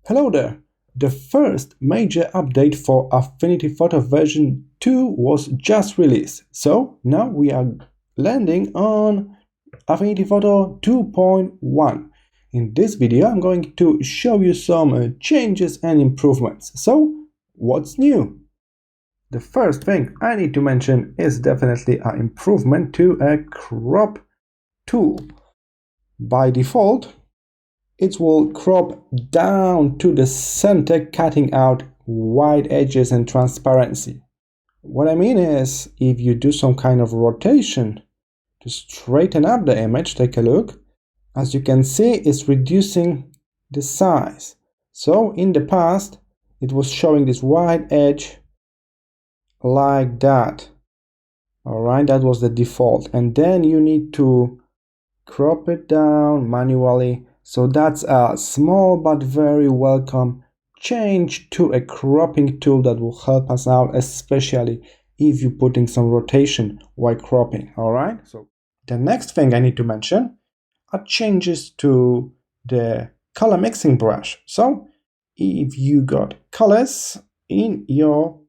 Hello there! The first major update for Affinity Photo version 2 was just released, so now we are landing on Affinity Photo 2.1. In this video I'm going to show you some changes and improvements. So, what's new? The first thing I need to mention is definitely an improvement to a crop tool. By default, it will crop down to the center, cutting out wide edges and transparency. What I mean is, if you do some kind of rotation to straighten up the image, take a look, as you can see, it's reducing the size. So in the past, it was showing this wide edge like that. Alright, that was the default. And then you need to crop it down manually. So that's a small but very welcome change to a cropping tool that will help us out, especially if you're putting some rotation while cropping. Alright, so the next thing I need to mention are changes to the color mixing brush. So if you got colors in your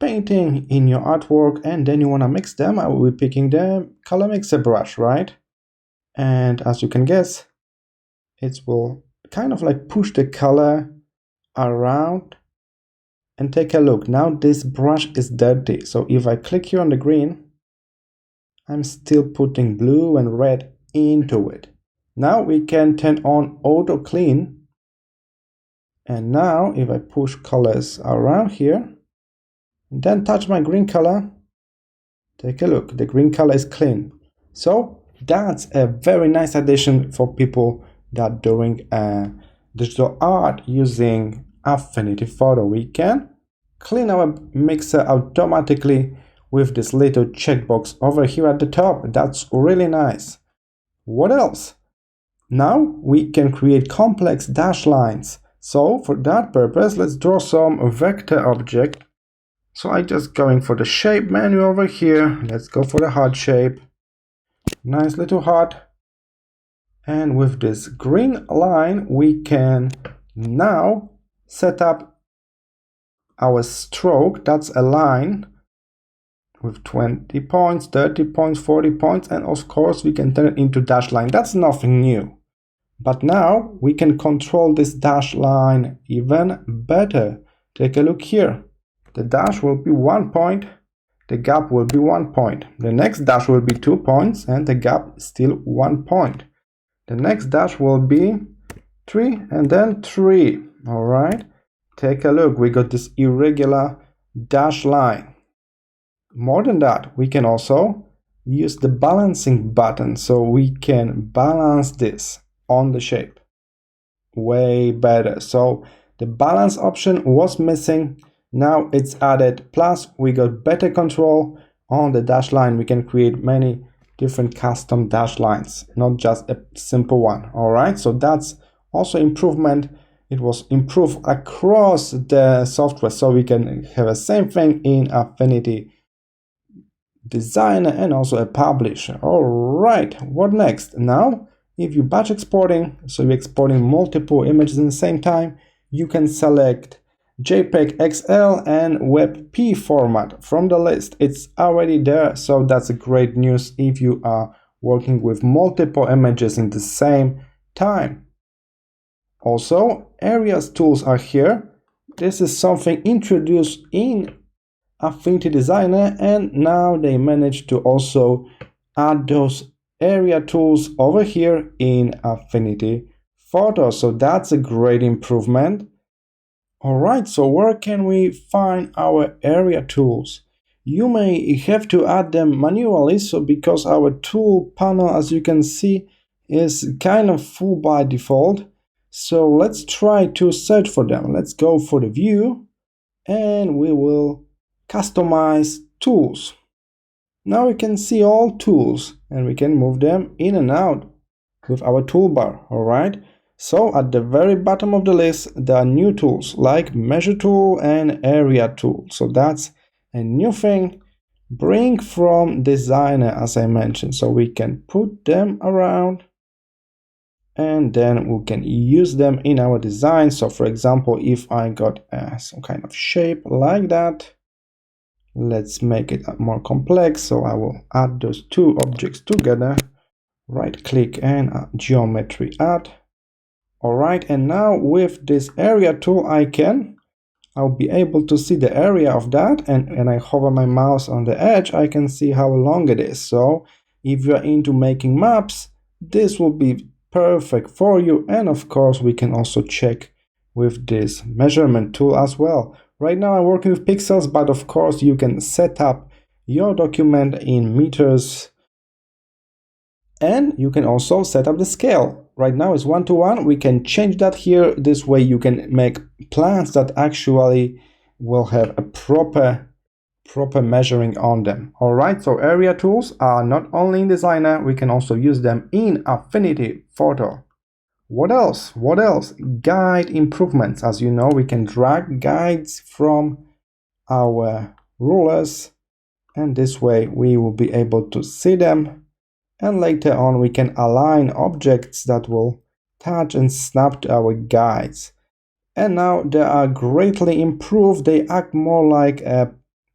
painting, in your artwork, and then you want to mix them, I will be picking the color mixer brush, right? And as you can guess, it will kind of like push the color around. And take a look, now this brush is dirty, so if I click here on the green, I'm still putting blue and red into it. Now we can turn on auto clean, and now if I push colors around here and then touch my green color, take a look, the green color is clean. So that's a very nice addition for people that are doing digital art using Affinity Photo. We can clean our mixer automatically with this little checkbox over here at the top. That's really nice. What else? Now we can create complex dash lines. So for that purpose, let's draw some vector object. So I'm just going for the shape menu over here. Let's go for the heart shape. Nice little heart. And with this green line, we can now set up our stroke. That's a line with 20 points, 30 points, 40 points, and of course we can turn it into dash line. That's nothing new. But now we can control this dash line even better. Take a look here. The dash will be 1 point, the gap will be 1 point. The next dash will be 2 points, and the gap is still 1 point. The next dash will be 3 and then 3. Alright, take a look, we got this irregular dash line. More than that, we can also use the balancing button, so we can balance this on the shape way better. So the balance option was missing, now it's added, plus we got better control on the dash line. We can create many different custom dash lines, not just a simple one. Alright, so that's also improvement. It was improved across the software, so we can have the same thing in Affinity Designer and also a publisher. Alright, what next? Now if you batch exporting, so you're exporting multiple images at the same time, you can select JPEG XL and WebP format from the list. It's already there, so that's a great news if you are working with multiple images in the same time. Also, areas tools are here. This is something introduced in Affinity Designer, and now they managed to also add those area tools over here in Affinity Photo. So that's a great improvement. Alright, so where can we find our area tools? You may have to add them manually, so because our tool panel, as you can see, is kind of full by default. So let's try to search for them. Let's go for the view and we will customize tools. Now we can see all tools and we can move them in and out with our toolbar. Alright, so at the very bottom of the list there are new tools like measure tool and area tool. So that's a new thing, bring from designer, as I mentioned, so we can put them around and then we can use them in our design. So for example, if I got some kind of shape like that, let's make it more complex. So I will add those two objects together, right click and geometry add. All right, and now with this area tool I'll be able to see the area of that, and I hover my mouse on the edge, I can see how long it is. So if you're into making maps, this will be perfect for you. And of course, we can also check with this measurement tool as well. Right now I'm working with pixels, but of course you can set up your document in meters, and you can also set up the scale. Right now it's 1:1. We can change that here. This way you can make plans that actually will have a proper measuring on them. All right, so area tools are not only in Designer, we can also use them in Affinity Photo. What else? Guide improvements. As you know, we can drag guides from our rulers, and this way we will be able to see them. And later on we can align objects that will touch and snap to our guides. And now they are greatly improved. They act more like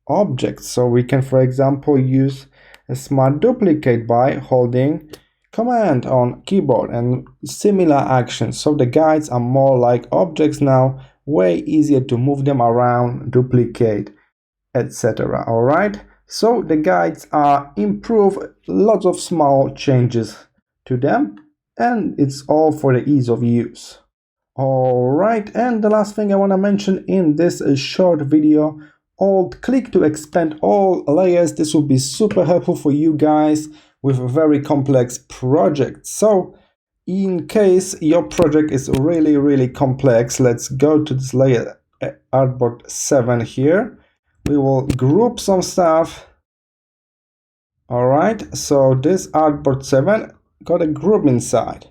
objects. So we can, for example, use a smart duplicate by holding Command on keyboard and similar actions. So the guides are more like objects now, way easier to move them around, duplicate, etc. All right. So the guides are improved, lots of small changes to them, and it's all for the ease of use. All right, and the last thing I want to mention in this short video, Alt click to expand all layers. This will be super helpful for you guys with a very complex project. So in case your project is really complex, let's go to this layer, artboard 7 here. We will group some stuff. All right, so this artboard 7 got a group inside.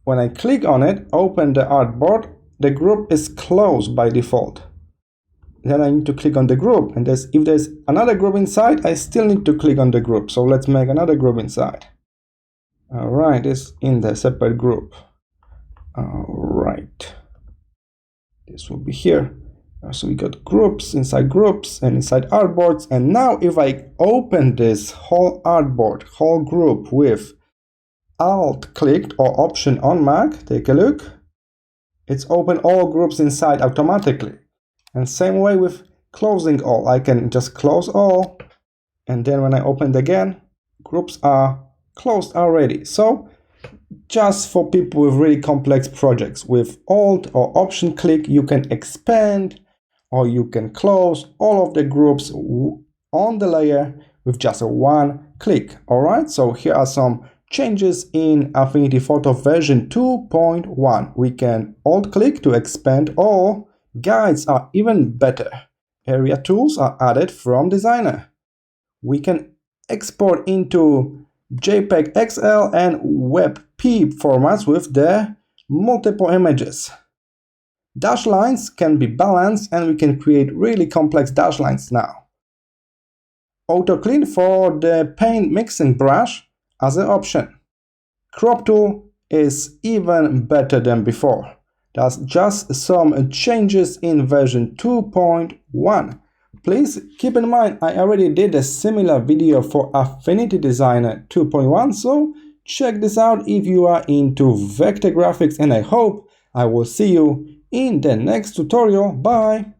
When I click on it, open the artboard, the group is closed by default. Then I need to click on the group, and if there's another group inside, I still need to click on the group. So let's make another group inside. All right, it's in the separate group. All right, this will be here. So we got groups and inside artboards. And now if I open this whole artboard, whole group with Alt clicked or Option on Mac, take a look. It's open all groups inside automatically. And same way with closing all. I can just close all. And then when I open it again, groups are closed already. So just for people with really complex projects, with Alt or Option click, you can expand or you can close all of the groups on the layer with just a one click. All right, so here are some changes in Affinity Photo version 2.1. We can Alt click to expand all. Guides are even better. Area tools are added from Designer. We can export into JPEG XL and WebP formats with the multiple images. Dash lines can be balanced, and we can create really complex dash lines now. Auto clean for the paint mixing brush as an option. Crop tool is even better than before. That's just some changes in version 2.1. Please keep in mind, I already did a similar video for Affinity Designer 2.1, so check this out if you are into vector graphics, and I hope I will see you in the next tutorial. Bye!